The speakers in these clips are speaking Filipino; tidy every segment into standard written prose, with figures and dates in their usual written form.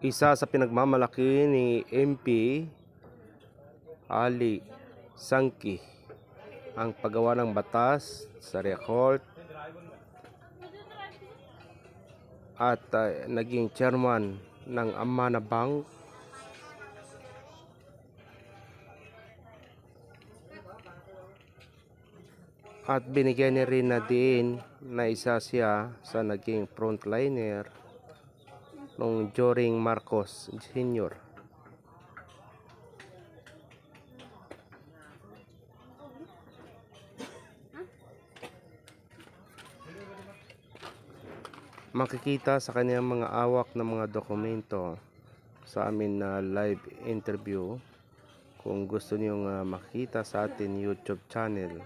Isa sa pinagmamalaki ni MP Ali Sangki ang paggawa ng batas sa Sharia Court at naging chairman ng Amana Bank at binigyan niya rin na din na isa siya sa naging frontliner nung during Marcos Sr. Makikita sa kanyang mga awak ng mga dokumento sa amin na live interview. Kung gusto niyong makita sa atin YouTube channel,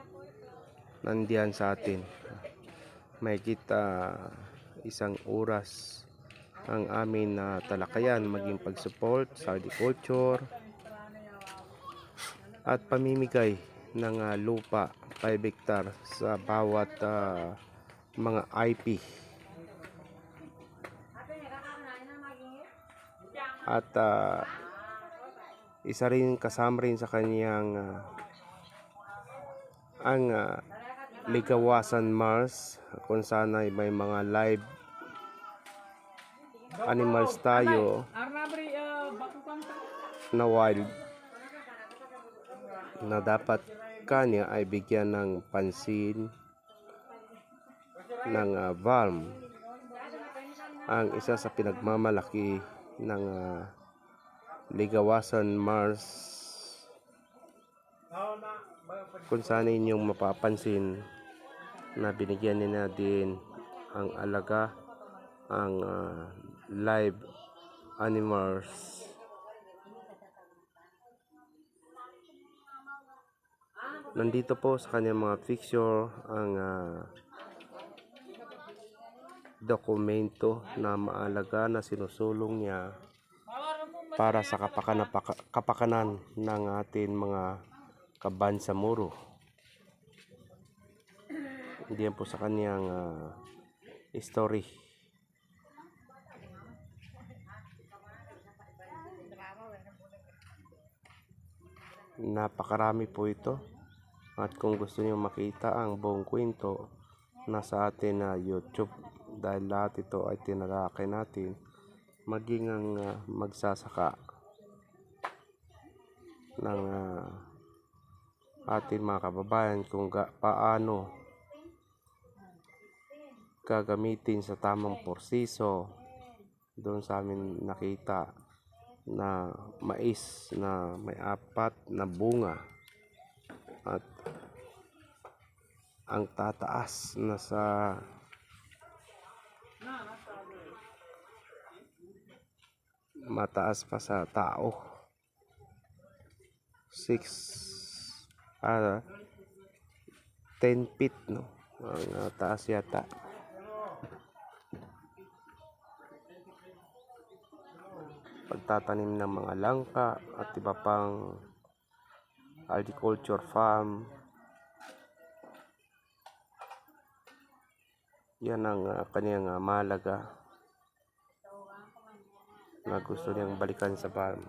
nandiyan sa atin. May kita isang oras ang amin na talakayan, maging pag-support sa agriculture at pamimigay ng lupa 5 hectare sa bawat mga IP. At isa rin kasama rin sa kanyang ang Ligawasan Mars, kung saan ay may mga live animals tayo na wild na dapat kanya ay bigyan ng pansin ng VALM. Ang isa sa pinagmamalaki ng Ligawasan Mars, kung saan inyong mapapansin na binigyan nila din ang alaga ang live animals. Nandito po sa kanyang mga picture ang dokumento na maalaga na sinusulong niya para sa kapakanan ng ating mga kabansamuro. Diyan po sa kanyang story. Napakarami po ito. At kung gusto niyo makita ang buong kwento, nasa atin na YouTube, dahil lahat ito ay tinalakay natin, maging ang magsasaka ng ating mga kababayan kung paano gagamitin sa tamang porsiso. Doon sa amin nakita na mais na may 4 na bunga at ang tataas na sa mataas pa sa tao, 10 feet no ang taas yata. Pagtatanim ng mga langka at iba pang agriculture farm. Yan ang kaniyang mahalaga na gusto niyang balikan sa farm.